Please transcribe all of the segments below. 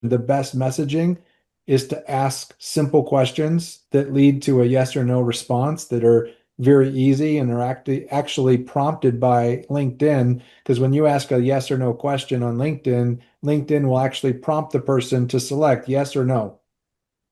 The best messaging is to ask simple questions that lead to a yes or no response that are very easy and are actually prompted by LinkedIn. Because when you ask a yes or no question on LinkedIn, LinkedIn will actually prompt the person to select yes or no.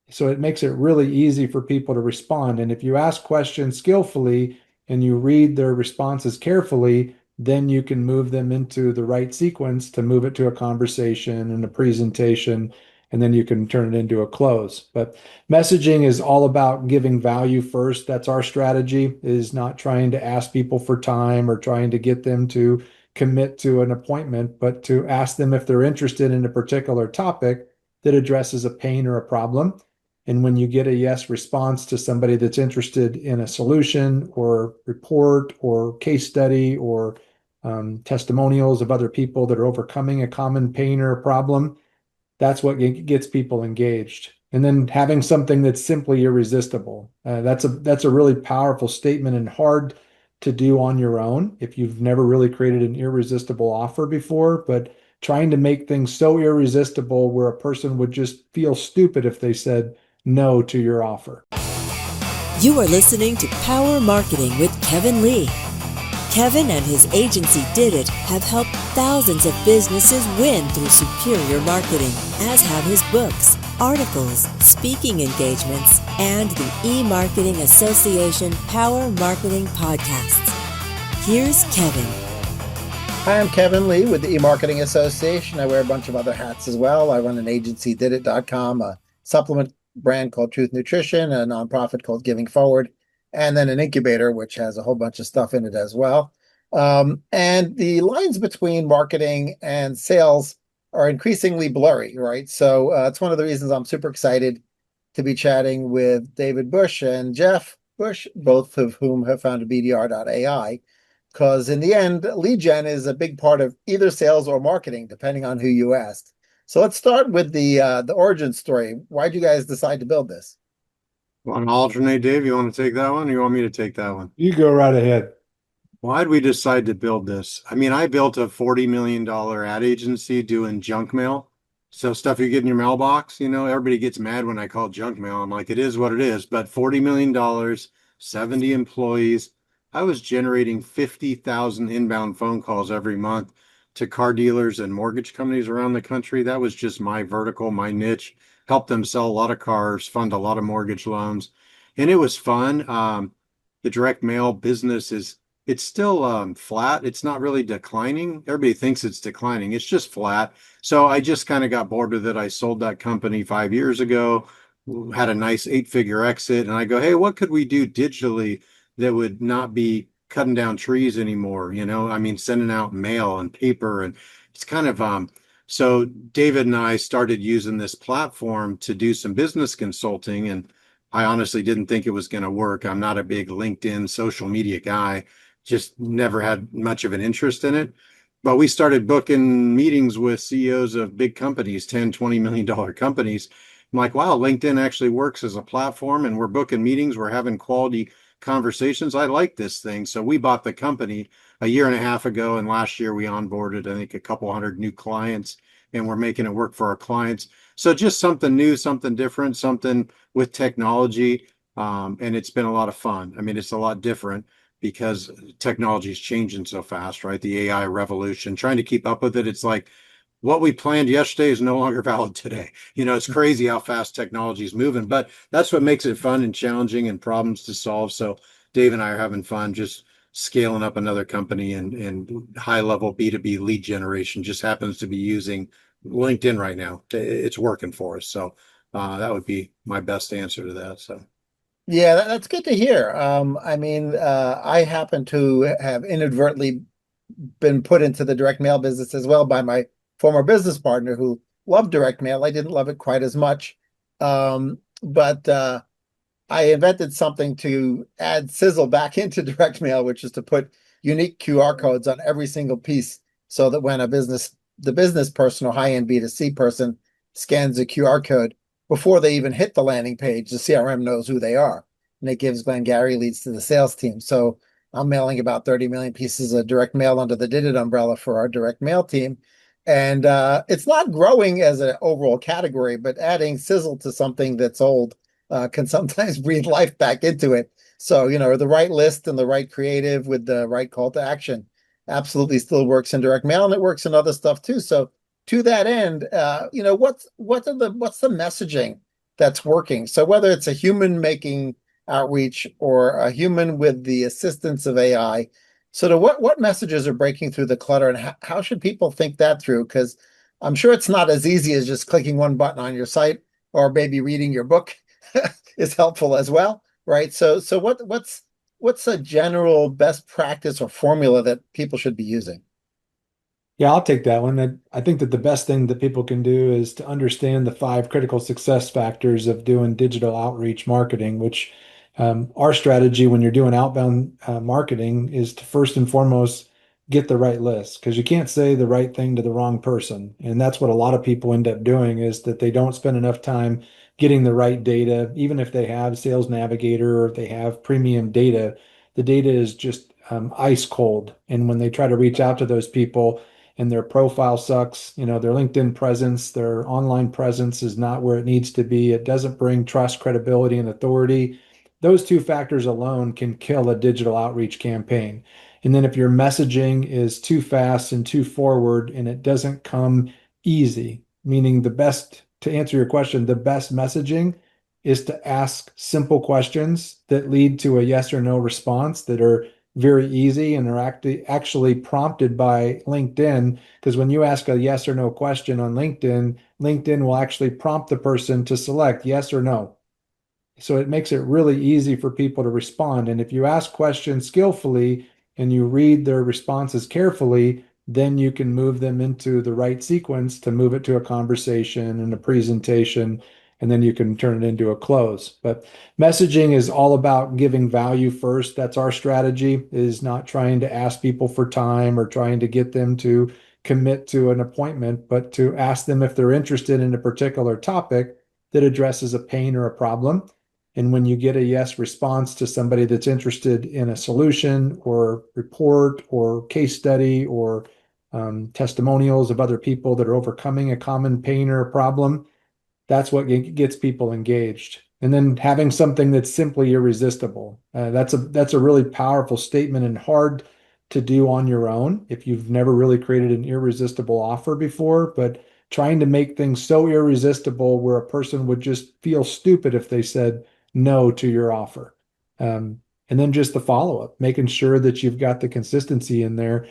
So it makes it really easy for people to respond. And if you ask questions skillfully and you read their responses carefully, then you can move them into the right sequence to move it to a conversation and a presentation, and then you can turn it into a close. But messaging is all about giving value first. That's our strategy, is not trying to ask people for time or trying to get them to commit to an appointment, but to ask them if they're interested in a particular topic that addresses a pain or a problem. And when you get a yes response to somebody that's interested in a solution or report or case study or testimonials of other people that are overcoming a common pain or a problem, that's what gets people engaged. And then having something that's simply irresistible. That's a really powerful statement and hard to do on your own if you've never really created an irresistible offer before. But trying to make things so irresistible where a person would just feel stupid if they said no to your offer. You are listening to Power Marketing with Kevin Lee. Kevin and his agency Did It have helped thousands of businesses win through superior marketing, as have his books, articles, speaking engagements, and the E-Marketing Association Power Marketing Podcasts. Here's Kevin. Hi, I'm Kevin Lee with the E-Marketing Association. I wear a bunch of other hats as well. I run an agency, BDR.AI, a supplement brand called Truth Nutrition, a nonprofit called Giving Forward, and then an incubator, which has a whole bunch of stuff in it as well. And the lines between marketing and sales are increasingly blurry, right? So it's one of the reasons I'm super excited to be chatting with David Bush and Jeff Bush, both of whom have founded BDR.AI, because in the end, lead gen is a big part of either sales or marketing, depending on who you ask. So let's start with the origin story. Why'd you guys decide to build this? Want to alternate, Dave? You want to take that one, or you want me to take that one? You go right ahead. Why'd we decide to build this? I mean, I built a $40 million ad agency doing junk mail. So stuff you get in your mailbox, everybody gets mad when I call it junk mail. I'm like, it is what it is. But $40 million, 70 employees. I was generating 50,000 inbound phone calls every month to car dealers and mortgage companies around the country. That was just my vertical, my niche. Helped them sell a lot of cars, fund a lot of mortgage loans. And it was fun. The direct mail business it's still flat. It's not really declining. Everybody thinks it's declining. It's just flat. So I just kind of got bored with it. I sold that company 5 years ago, had a nice 8-figure exit. And I go, hey, what could we do digitally that would not be cutting down trees anymore? I mean, sending out mail and paper. And it's kind of, so David and I started using this platform to do some business consulting. And I honestly didn't think it was going to work. I'm not a big LinkedIn social media guy, just never had much of an interest in it. But we started booking meetings with CEOs of big companies, 10, $20 million companies. I'm like, wow, LinkedIn actually works as a platform and we're booking meetings. We're having quality conversations. I like this thing. So we bought the company a year and a half ago. And last year we onboarded, I think, a couple hundred new clients, and we're making it work for our clients. So just something new, something different, something with technology. And it's been a lot of fun. I mean, it's a lot different because technology is changing so fast, right? The AI revolution, trying to keep up with it. It's like what we planned yesterday is no longer valid today. It's crazy how fast technology is moving, but that's what makes it fun and challenging and problems to solve. So Dave and I are having fun just scaling up another company and high level B2B lead generation. Just happens to be using LinkedIn right now. It's working for us. So that would be my best answer to that. So. Yeah, that's good to hear. I mean, I happen to have inadvertently been put into the direct mail business as well by my former business partner who loved direct mail. I didn't love it quite as much. But I invented something to add sizzle back into direct mail, which is to put unique QR codes on every single piece so that when the business person or high-end B2C person scans a QR code, before they even hit the landing page, the CRM knows who they are. And it gives Glengarry leads to the sales team. So I'm mailing about 30 million pieces of direct mail under the Did It umbrella for our direct mail team. And it's not growing as an overall category, but adding sizzle to something that's old can sometimes breathe life back into it. So, the right list and the right creative with the right call to action absolutely still works in direct mail, and it works in other stuff too. So, to that end, what's the messaging that's working? So, whether it's a human making outreach or a human with the assistance of AI, so what messages are breaking through the clutter, and how should people think that through? Because I'm sure it's not as easy as just clicking one button on your site, or maybe reading your book is helpful as well, right? So what's a general best practice or formula that people should be using? Yeah, I'll take that one. I think that the best thing that people can do is to understand the five critical success factors of doing digital outreach marketing, which our strategy when you're doing outbound marketing is to first and foremost get the right list because you can't say the right thing to the wrong person. And that's what a lot of people end up doing is that they don't spend enough time getting the right data, even if they have Sales Navigator or if they have premium data, the data is just ice cold. And when they try to reach out to those people, and their profile sucks. Their LinkedIn presence, their online presence is not where it needs to be. It doesn't bring trust, credibility, and authority. Those two factors alone can kill a digital outreach campaign. And then if your messaging is too fast and too forward and it doesn't come easy, meaning to answer your question, the best messaging is to ask simple questions that lead to a yes or no response that are very easy and are actually prompted by LinkedIn. Because when you ask a yes or no question on LinkedIn, LinkedIn will actually prompt the person to select yes or no. So it makes it really easy for people to respond. And if you ask questions skillfully and you read their responses carefully, then you can move them into the right sequence to move it to a conversation and a presentation, and then you can turn it into a close. But messaging is all about giving value first. That's our strategy, is not trying to ask people for time or trying to get them to commit to an appointment, but to ask them if they're interested in a particular topic that addresses a pain or a problem. And when you get a yes response to somebody that's interested in a solution or report or case study or testimonials of other people that are overcoming a common pain or a problem, that's what gets people engaged. And then having something that's simply irresistible. That's a really powerful statement and hard to do on your own if you've never really created an irresistible offer before. But trying to make things so irresistible where a person would just feel stupid if they said no to your offer. And then just the follow up, making sure that you've got the consistency in there.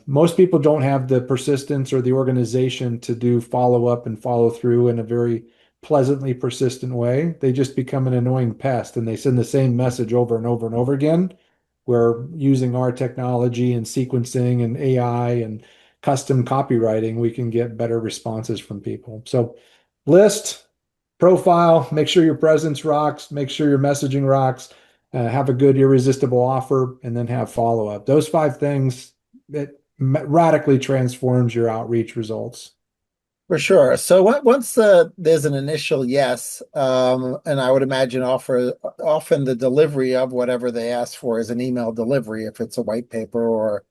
Most people don't have the persistence or the organization to do follow up and follow through in a very pleasantly persistent way. They just become an annoying pest and they send the same message over and over and over again. Where using our technology and sequencing and AI and custom copywriting, we can get better responses from people. So, list, profile, make sure your presence rocks, make sure your messaging rocks, have a good irresistible offer, and then have follow up. Those five things that radically transforms your outreach results. For sure. So once there's an initial yes, and I would imagine often the delivery of whatever they ask for is an email delivery, if it's a white paper or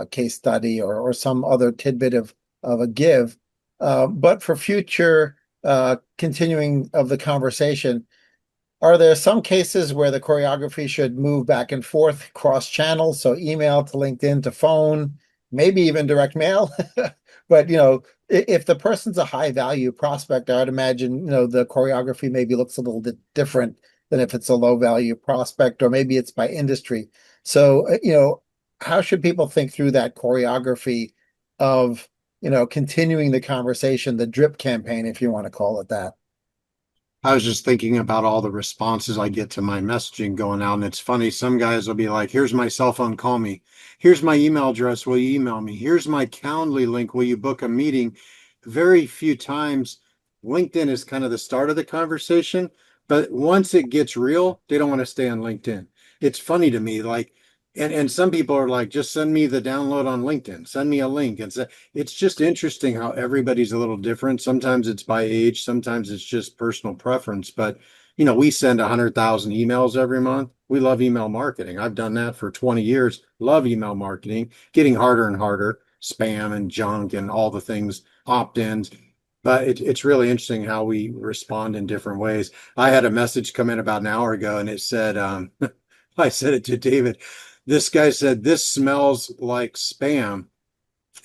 case study or some other tidbit of a give. But for future continuing of the conversation, are there some cases where the choreography should move back and forth cross channels? So email to LinkedIn to phone, maybe even direct mail. But if the person's a high value prospect, I would imagine, the choreography maybe looks a little bit different than if it's a low value prospect, or maybe it's by industry. So, how should people think through that choreography of, continuing the conversation, the drip campaign, if you want to call it that? I was just thinking about all the responses I get to my messaging going out, and it's funny. Some guys will be like, "Here's my cell phone, call me. Here's my email address, will you email me? Here's my Calendly link, will you book a meeting?" Very few times, LinkedIn is kind of the start of the conversation, but once it gets real, they don't want to stay on LinkedIn. It's funny to me, like, and some people are like, "Just send me the download on LinkedIn, send me a link." It's just interesting how everybody's a little different. Sometimes it's by age, sometimes it's just personal preference. But we send 100,000 emails every month. We love email marketing. I've done that for 20 years. Love email marketing, getting harder and harder. spam and junk and all the things, opt-ins. But it's really interesting how we respond in different ways. I had a message come in about an hour ago and it said, I said it to David. This guy said, this smells like spam.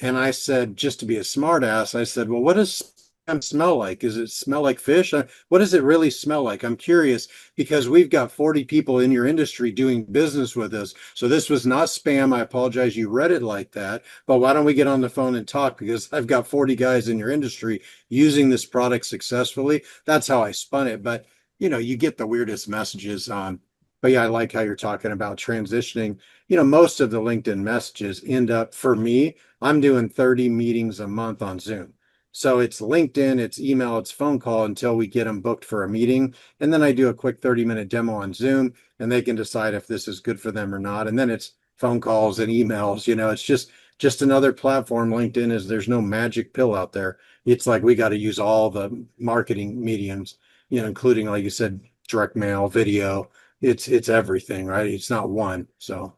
And I said, just to be a smartass, I said, well, what does spam smell like? Does it smell like fish? What does it really smell like? I'm curious because we've got 40 people in your industry doing business with us. So this was not spam. I apologize. You read it like that. But why don't we get on the phone and talk? Because I've got 40 guys in your industry using this product successfully. That's how I spun it. But, you get the weirdest messages on. But yeah, I like how you're talking about transitioning. Most of the LinkedIn messages end up for me. I'm doing 30 meetings a month on Zoom. So it's LinkedIn, it's email, it's phone call until we get them booked for a meeting. And then I do a quick 30-minute demo on Zoom and they can decide if this is good for them or not. And then it's phone calls and emails. It's just another platform. LinkedIn is there's no magic pill out there. It's like we got to use all the marketing mediums, including, like you said, direct mail, video. It's everything, right? It's not one. So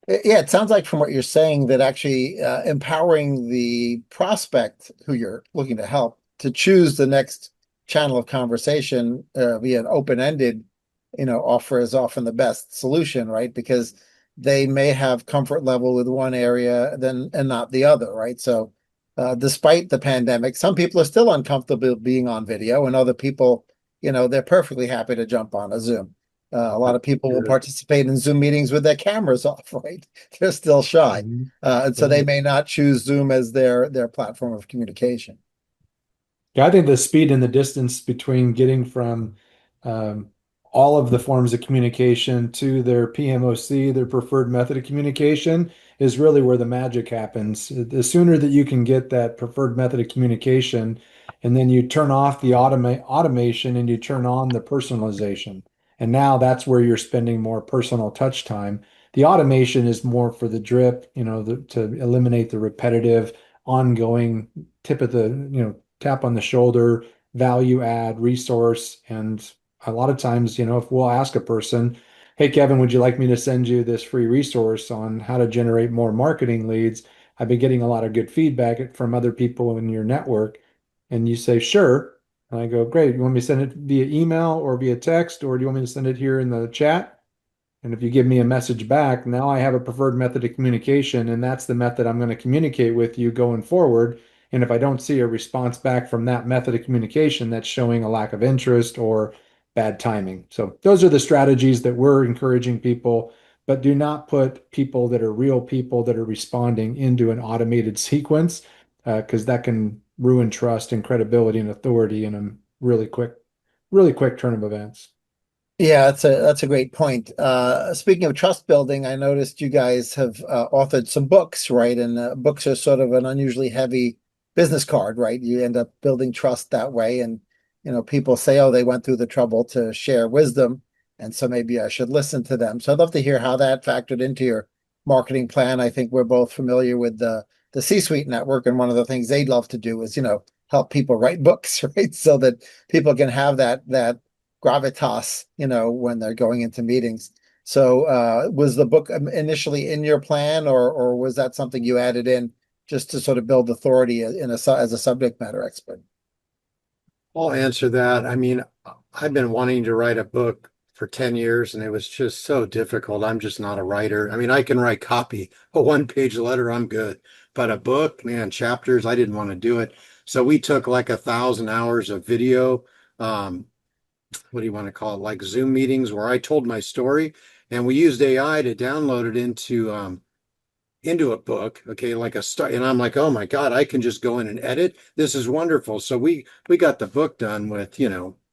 Yeah, it sounds like from what you're saying that actually empowering the prospect who you're looking to help to choose the next channel of conversation via an open-ended, offer is often the best solution, right? Because they may have comfort level with one area then and not the other, right? So despite the pandemic, some people are still uncomfortable being on video, and other people, they're perfectly happy to jump on a Zoom. A lot of people will participate in Zoom meetings with their cameras off, right? They're still shy. Mhm. And so they may not choose Zoom as their platform of communication. Yeah, I think the speed and the distance between getting from um, all of the forms of communication to their PMOC, their preferred method of communication, is really where the magic happens. The sooner that you can get that preferred method of communication, and then you turn off the automation and you turn on the personalization. And now that's where you're spending more personal touch time. The automation is more for the drip, to eliminate the repetitive, ongoing tip of the, tap on the shoulder, value add, resource. And a lot of times, if we'll ask a person, hey, Kevin, would you like me to send you this free resource on how to generate more marketing leads? I've been getting a lot of good feedback from other people in your network. And you say, sure. And I go, great. You want me to send it via email or via text, or do you want me to send it here in the chat? And if you give me a message back, now I have a preferred method of communication, and that's the method I'm going to communicate with you going forward. And if I don't see a response back from that method of communication, that's showing a lack of interest or bad timing. So those are the strategies that we're encouraging people, but do not put people that are real people that are responding into an automated sequence, because that can ruin trust and credibility and authority in a really quick turn of events. Yeah, that's a great point. Speaking of trust building, I noticed you guys have authored some books, right? And books are sort of an unusually heavy business card, right? You end up building trust that way, and people say, "Oh, they went through the trouble to share wisdom, and so maybe I should listen to them." So I'd love to hear how that factored into your marketing plan. I think we're both familiar with the C-suite network, and one of the things they'd love to do is, help people write books, right? So that people can have that gravitas, when they're going into meetings. So, was the book initially in your plan, or was that something you added in just to sort of build authority as a subject matter expert? I'll answer that. I mean, I've been wanting to write a book for 10 years and it was just so difficult. I'm just not a writer. I mean, I can write copy, a one-page letter, I'm good. But a book, man, chapters, I didn't want to do it. So we took like 1,000 hours of video. What do you want to call it? Like Zoom meetings where I told my story and we used AI to download it into a book, okay, like a start, and I'm like, oh my God, I can just go in and edit. This is wonderful. So we got the book done with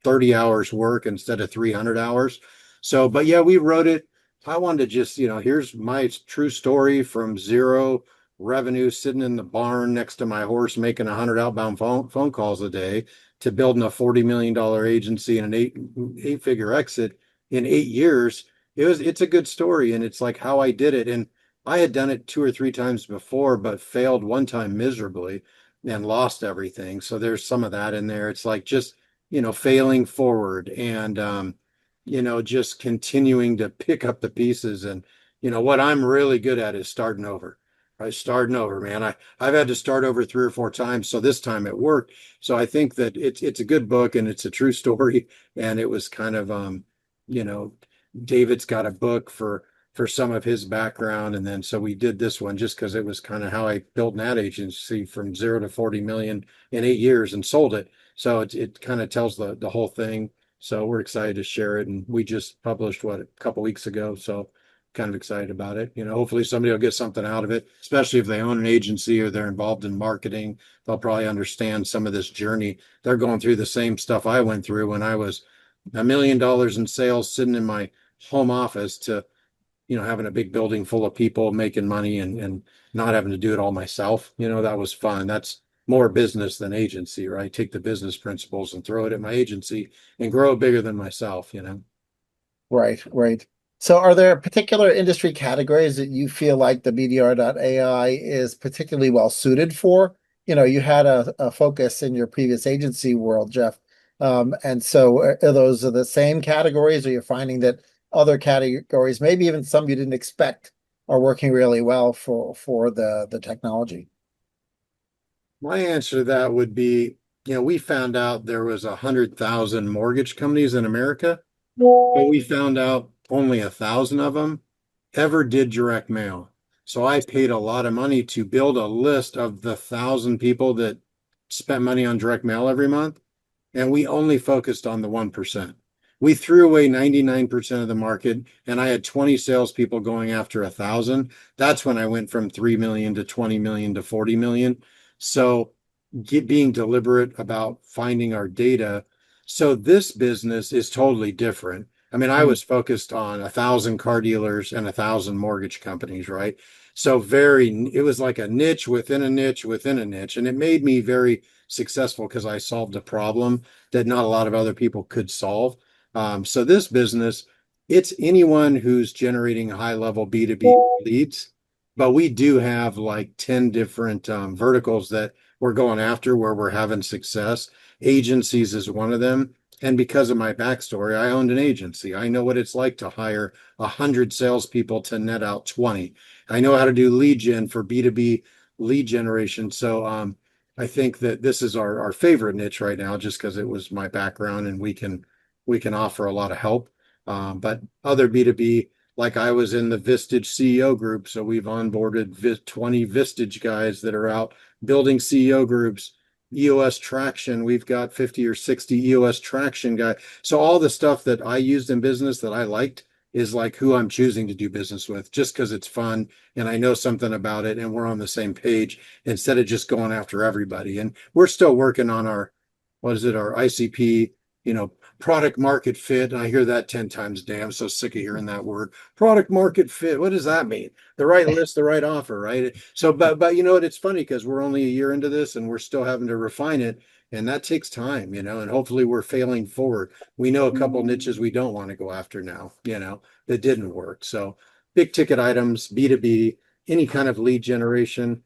30 hours work instead of 300 hours. So, but yeah, we wrote it. I wanted to just, here's my true story from zero revenue, sitting in the barn next to my horse, making 100 outbound phone calls a day, to building a $40 million agency and an eight figure exit in 8 years. It's a good story, and it's like how I did it. And I had done it 2 or 3 times before, but failed one time miserably and lost everything. So there's some of that in there. It's like just, failing forward and, just continuing to pick up the pieces. And, what I'm really good at is starting over. I starting over, man. I've had to start over 3 or 4 times, so this time it worked. So I think that it's a good book and it's a true story. And it was kind of you know, David's got a book for some of his background, and then so we did this one just because it was kind of how I built an ad agency from 0 to 40 million in 8 years and sold it. So it kind of tells the whole thing. So we're excited to share it, and we just published what a couple weeks ago. So kind of excited about it. Hopefully somebody will get something out of it, especially if they own an agency or they're involved in marketing. They'll probably understand some of this journey. They're going through the same stuff I went through when I was $1 million in sales sitting in my home office to, having a big building full of people making money and not having to do it all myself. That was fun. That's more business than agency, right? Take the business principles and throw it at my agency and grow it bigger than myself. Right, right. So are there particular industry categories that you feel like the BDR.AI is particularly well suited for? You had a focus in your previous agency world, Jeff. And so are those are the same categories, or you're finding that other categories, maybe even some you didn't expect, are working really well for the technology? My answer to that would be, we found out there was 100,000 mortgage companies in America, but we found out only 1,000 of them ever did direct mail. So I paid a lot of money to build a list of the 1,000 people that spent money on direct mail every month, and we only focused on the 1%. We threw away 99% of the market, and I had 20 salespeople going after 1,000. That's when I went from 3 million to 20 million to 40 million. So being deliberate about finding our data. So this business is totally different. I mean, I Mm. was focused on 1,000 car dealers and 1,000 mortgage companies, right? So it was like a niche within a niche within a niche. And it made me very successful because I solved a problem that not a lot of other people could solve. So this business, it's anyone who's generating high level B2B leads, but we do have like 10 different verticals that we're going after where we're having success. Agencies is one of them. And because of my backstory, I owned an agency. I know what it's like to hire 100 salespeople to net out 20. I know how to do lead gen for B2B lead generation. So I think that this is our favorite niche right now, just because it was my background and we can offer a lot of help. But other B2B, like I was in the Vistage CEO group, so we've onboarded 20 Vistage guys that are out building CEO groups. EOS traction, we've got 50 or 60 EOS traction guy. So all the stuff that I used in business that I liked is like who I'm choosing to do business with, just because it's fun and I know something about it and we're on the same page instead of just going after everybody. And we're still working on what is it, our ICP, product market fit. And I hear that 10 times a day. I'm so sick of hearing that word. Product market fit. What does that mean? The right list, the right offer, right? So, but you know what? It's funny because we're only a year into this and we're still having to refine it. And that takes time, and hopefully we're failing forward. We know a couple niches we don't want to go after now, that didn't work. So big ticket items, B2B, any kind of lead generation.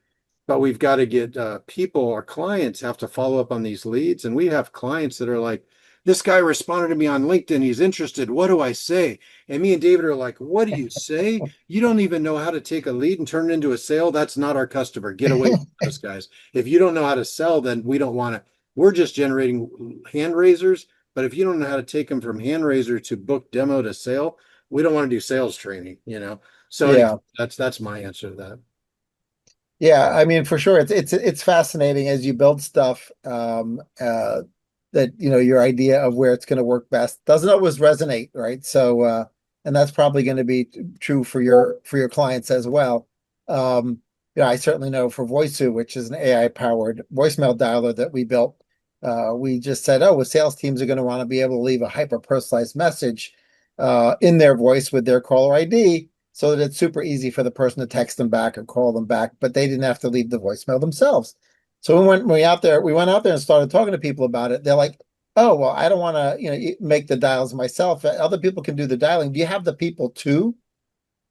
But we've got to get people, our clients have to follow up on these leads. And we have clients that are like, this guy responded to me on LinkedIn. He's interested. What do I say? And me and David are like, what do you say? You don't even know how to take a lead and turn it into a sale. That's not our customer. Get away from those guys. If you don't know how to sell, then we don't want to. We're just generating hand raisers. But if you don't know how to take them from hand raiser to book demo to sale, we don't want to do sales training. So anyway, Yeah. that's my answer to that. Yeah, I mean, for sure, it's fascinating as you build stuff. That your idea of where it's going to work best doesn't always resonate, right? So, and that's probably going to be true for your clients as well. I certainly know for Voicu, which is an AI powered voicemail dialer that we built. We just said, oh, well, sales teams are going to want to be able to leave a hyper personalized message in their voice with their caller ID, so that it's super easy for the person to text them back or call them back, but they didn't have to leave the voicemail themselves. So we went out there and started talking to people about it. They're like, oh, well, I don't want to, make the dials myself. Other people can do the dialing. Do you have the people too?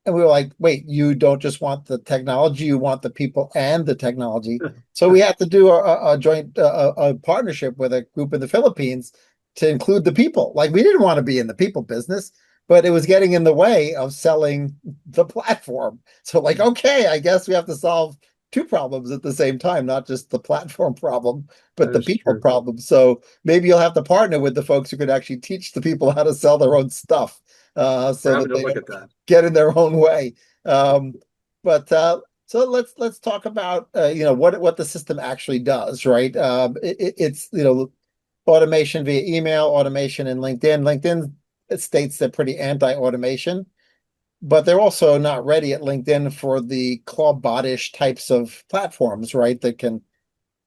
And we were like, wait, you don't just want the technology, you want the people and the technology. So we had to do a joint a partnership with a group in the Philippines to include the people. Like we didn't want to be in the people business, but it was getting in the way of selling the platform. So like, okay, I guess we have to solve two problems at the same time, not just the platform problem, but That the is people true. problem. So maybe you'll have to partner with the folks who could actually teach the people how to sell their own stuff, We're so having that to they look don't at that. get in their own way. Um, but so let's talk about what the system actually does, right? It's automation via email, automation in LinkedIn. LinkedIn, it states they're pretty anti-automation, but they're also not ready at LinkedIn for the Clawbot-ish types of platforms, right? That can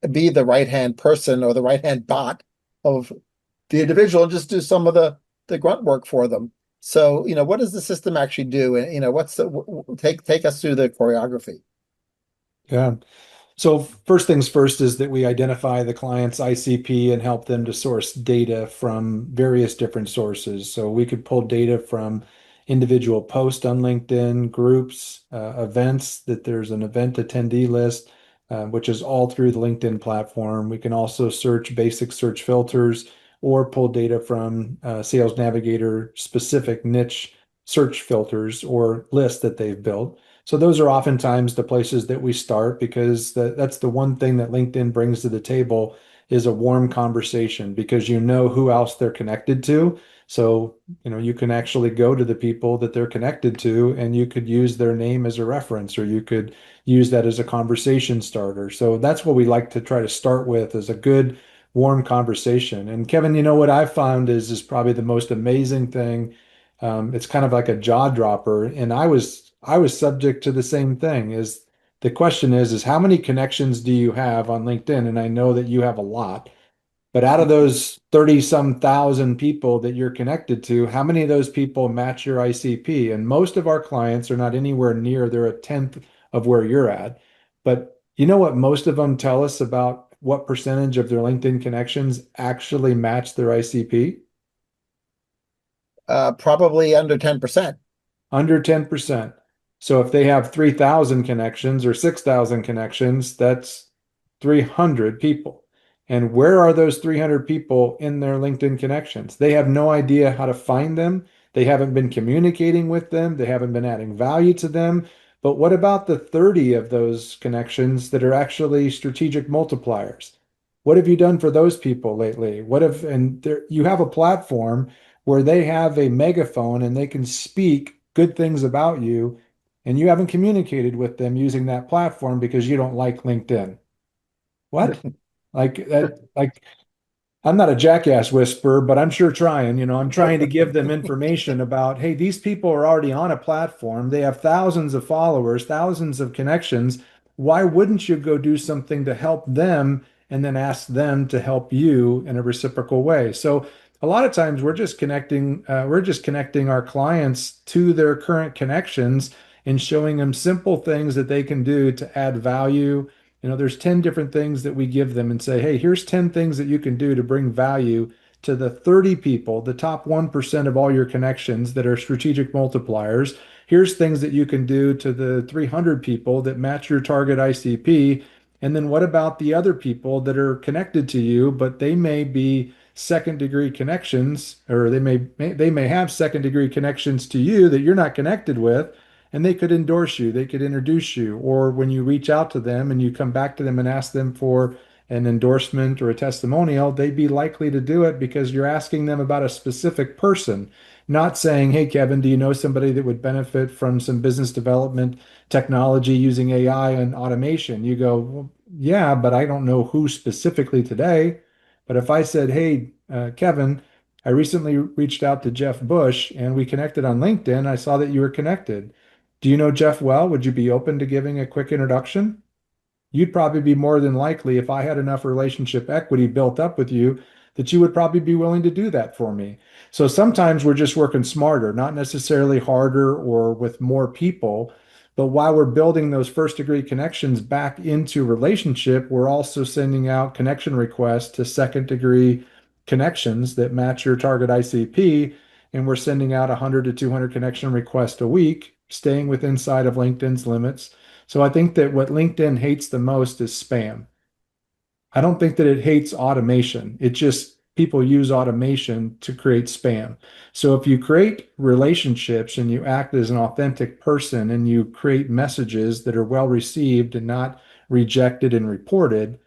be the right-hand person or the right-hand bot of the individual and just do some of the grunt work for them. So, what does the system actually do? And what's take us through the choreography. Yeah. So first things first is that we identify the client's ICP and help them to source data from various different sources. So we could pull data from individual posts on LinkedIn, groups, events, that there's an event attendee list, which is all through the LinkedIn platform. We can also search basic search filters or pull data from Sales Navigator specific niche search filters or lists that they've built. So those are oftentimes the places that we start because that's the one thing that LinkedIn brings to the table is a warm conversation because you know who else they're connected to. So, you can actually go to the people that they're connected to and you could use their name as a reference or you could use that as a conversation starter. So that's what we like to try to start with is a good warm conversation. And Kevin, what I've found is probably the most amazing thing. It's kind of like a jaw dropper, and I was subject to the same thing. Is the question is how many connections do you have on LinkedIn? And I know that you have a lot, but out of those 30 some thousand people that you're connected to, how many of those people match your ICP? And most of our clients are not anywhere near, they're a tenth of where you're at. But you know what most of them tell us about what percentage of their LinkedIn connections actually match their ICP? Probably under 10%. Under 10%. So if they have 3,000 connections or 6,000 connections, that's 300 people. And where are those 300 people in their LinkedIn connections? They have no idea how to find them. They haven't been communicating with them. They haven't been adding value to them. But what about the 30 of those connections that are actually strategic multipliers? What have you done for those people lately? And there, you have a platform where they have a megaphone and they can speak good things about you, and you haven't communicated with them using that platform because you don't like LinkedIn. What? Like that, like I'm not a jackass whisperer, but I'm sure trying. I'm trying to give them information about, hey, these people are already on a platform. They have thousands of followers, thousands of connections. Why wouldn't you go do something to help them and then ask them to help you in a reciprocal way? So a lot of times we're just connecting our clients to their current connections and showing them simple things that they can do to add value. There's 10 different things that we give them and say, hey, here's 10 things that you can do to bring value to the 30 people, the top 1% of all your connections that are strategic multipliers. Here's things that you can do to the 300 people that match your target ICP. And then what about the other people that are connected to you, but they may be second degree connections, or they may have second degree connections to you that you're not connected with, and they could endorse you, they could introduce you, or when you reach out to them and you come back to them and ask them for an endorsement or a testimonial, they'd be likely to do it because you're asking them about a specific person, not saying, hey, Kevin, do you know somebody that would benefit from some business development technology using AI and automation? You go, well, yeah, but I don't know who specifically today. But if I said, hey, Kevin, I recently reached out to Jeff Bush and we connected on LinkedIn. I saw that you were connected. Do you know Jeff well? Would you be open to giving a quick introduction? You'd probably be more than likely, if I had enough relationship equity built up with you, that you would probably be willing to do that for me. So sometimes we're just working smarter, not necessarily harder or with more people. But while we're building those first degree connections back into relationship, we're also sending out connection requests to second degree connections that match your target ICP. And we're sending out 100 to 200 connection requests a week, staying within inside of LinkedIn's limits. So I think that what LinkedIn hates the most is spam. I don't think that it hates automation. It just people use automation to create spam. So if you create relationships and you act as an authentic person and you create messages that are well received and not rejected and reported,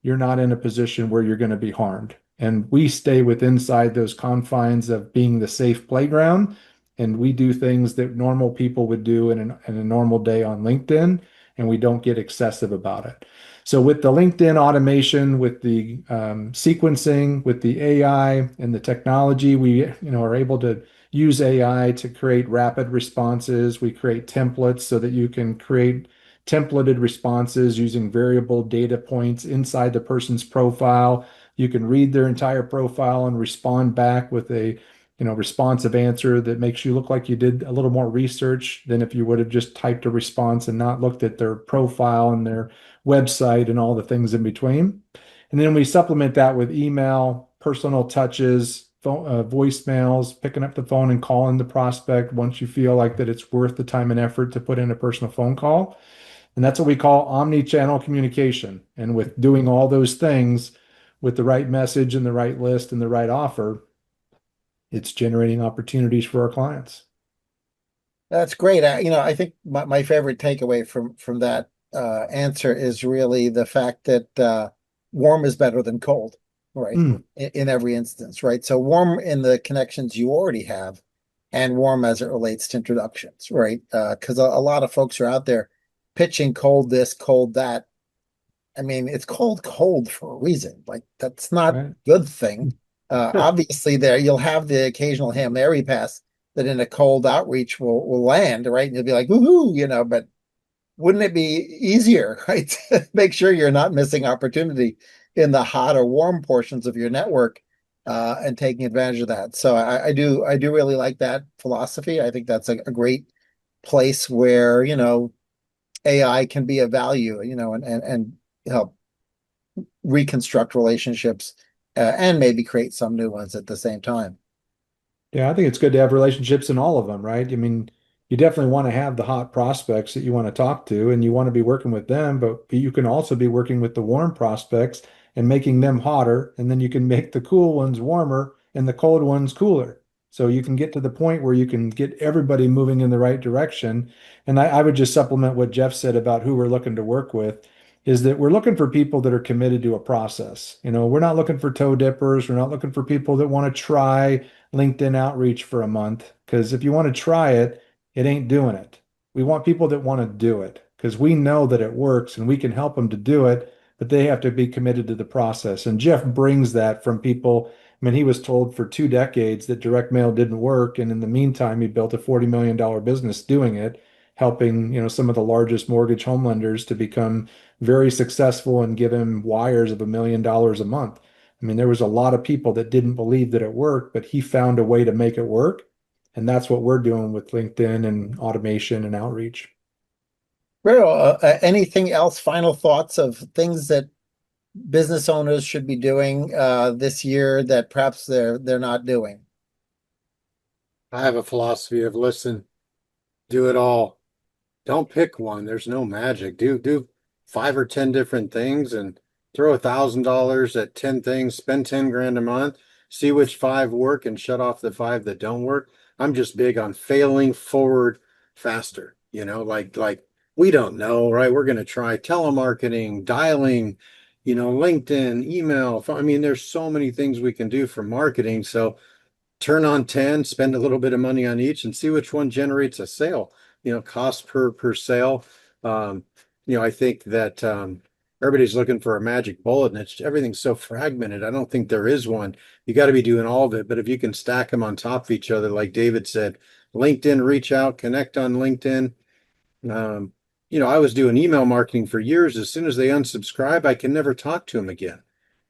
you're not in a position where you're going to be harmed. And we stay with inside those confines of being the safe playground. And we do things that normal people would do in a normal day on LinkedIn, and we don't get excessive about it. So with the LinkedIn automation, with the sequencing, with the AI and the technology, we are able to use AI to create rapid responses. We create templates so that you can create templated responses using variable data points inside the person's profile. You can read their entire profile and respond back with a responsive answer that makes you look like you did a little more research than if you would have just typed a response and not looked at their profile and their website and all the things in between. And then we supplement that with email, personal touches, phone, voicemails, picking up the phone and calling the prospect once you feel like that it's worth the time and effort to put in a personal phone call. And that's what we call omni-channel communication. And with doing all those things with the right message and the right list and the right offer, it's generating opportunities for our clients. That's great. I think my favorite takeaway from that answer is really the fact that warm is better than cold, right? Mm, In every instance, right? So warm in the connections you already have, and warm as it relates to introductions, right? Because a lot of folks are out there pitching cold this, cold that. I mean, it's cold for a reason. Like that's not a right. good thing. Obviously, there you'll have the occasional Hail Mary pass that in a cold outreach will land, right? And you'll be like, woohoo, but wouldn't it be easier, right? To make sure you're not missing opportunity in the hot or warm portions of your network and taking advantage of that. So I do really like that philosophy. I think that's a great place where, AI can be of value, and help reconstruct relationships and maybe create some new ones at the same time. Yeah, I think it's good to have relationships in all of them, right? I mean, you definitely want to have the hot prospects that you want to talk to and you want to be working with them, but you can also be working with the warm prospects and making them hotter, and then you can make the cool ones warmer and the cold ones cooler. So you can get to the point where you can get everybody moving in the right direction. And I would just supplement what Jeff said about who we're looking to work with is that we're looking for people that are committed to a process. We're not looking for toe dippers. We're not looking for people that want to try LinkedIn outreach for a month because if you want to try it, it ain't doing it. We want people that want to do it because we know that it works and we can help them to do it, but they have to be committed to the process. And Jeff brings that from people. I mean, he was told for 2 decades that direct mail didn't work. And in the meantime, he built a $40 million business doing it, helping, some of the largest mortgage home lenders to become very successful and give him wires of $1 million a month. I mean, there was a lot of people that didn't believe that it worked, but he found a way to make it work. And that's what we're doing with LinkedIn and automation and outreach. Well, anything else? Final thoughts of things that business owners should be doing this year that perhaps they're not doing? I have a philosophy of listen, do it all. Don't pick one. There's no magic. Do 5 or 10 different things and throw $1,000 at 10 things, spend 10 grand a month, see which five work and shut off the five that don't work. I'm just big on failing forward faster. Like we don't know, right? We're gonna try telemarketing, dialing, LinkedIn, email. I mean, there's so many things we can do for marketing. So turn on 10, spend a little bit of money on each and see which one generates a sale, cost per sale. Um, I think that everybody's looking for a magic bullet and everything's so fragmented. I don't think there is one. You got to be doing all of it. But if you can stack them on top of each other, like David said, LinkedIn, reach out, connect on LinkedIn. Um, I was doing email marketing for years. As soon as they unsubscribe, I can never talk to them again.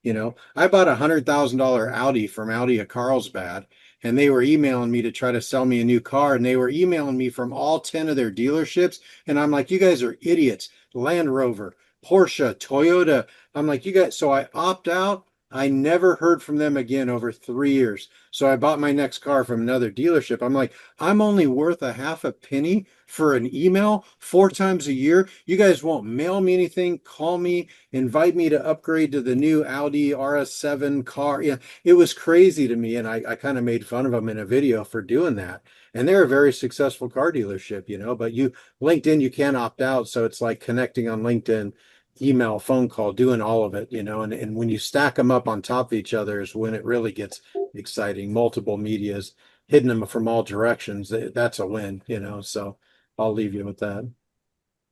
I bought $100,000 Audi from Audi of Carlsbad, and they were emailing me to try to sell me a new car, and they were emailing me from all 10 of their dealerships, and I'm like, you guys are idiots. Land Rover, Porsche, Toyota. I'm like, you guys. So I opt out. I never heard from them again over 3 years. So I bought my next car from another dealership. I'm like, I'm only worth a half a penny for an email 4 times a year. You guys won't mail me anything, call me, invite me to upgrade to the new Audi RS7 car. Yeah, it was crazy to me. And I kind of made fun of them in a video for doing that. And they're a very successful car dealership, but LinkedIn, you can't opt out. So it's like connecting on LinkedIn, email, phone call, doing all of it, and when you stack them up on top of each other is when it really gets exciting. Multiple medias, hitting them from all directions. That's a win. So I'll leave you with that.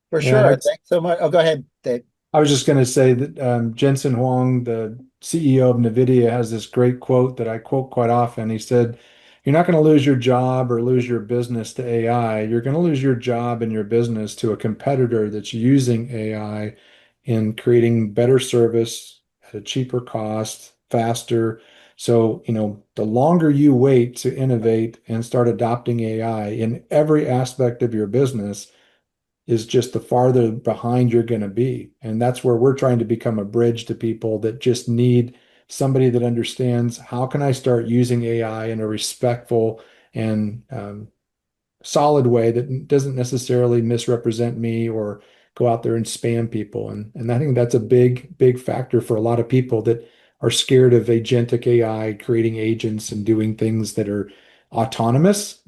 For Yeah, sure. Thanks so much. Oh, go ahead, Dave. I was just going to say that Jensen Huang, the CEO of NVIDIA, has this great quote that I quote quite often. He said, "You're not going to lose your job or lose your business to AI. You're going to lose your job and your business to a competitor that's using AI in creating better service at a cheaper cost, faster." So, the longer you wait to innovate and start adopting AI in every aspect of your business, is just the farther behind you're going to be. And that's where we're trying to become a bridge to people that just need somebody that understands, how can I start using AI in a respectful and solid way that doesn't necessarily misrepresent me or go out there and spam people. And I think that's a big, big factor for a lot of people that are scared of agentic AI creating agents and doing things that are autonomous.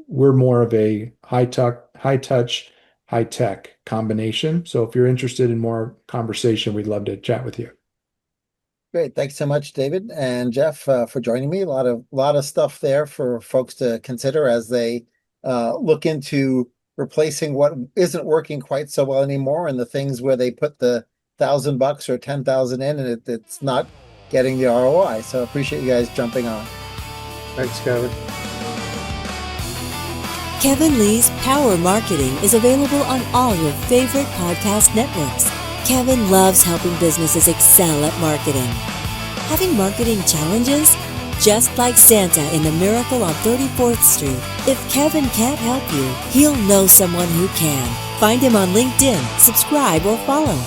We're more of a high touch, high tech combination. So if you're interested in more conversation, we'd love to chat with you. Great. Thanks so much, David and Jeff, for joining me. A lot of stuff there for folks to consider as they look into replacing what isn't working quite so well anymore, and the things where they put the $1,000 or 10,000 in, and it's not getting the ROI. So appreciate you guys jumping on. Thanks, Kevin. Kevin Lee's Power Marketing is available on all your favorite podcast networks. Kevin loves helping businesses excel at marketing. Having marketing challenges? Just like Santa in the Miracle on 34th Street, if Kevin can't help you, he'll know someone who can. Find him on LinkedIn, subscribe, or follow.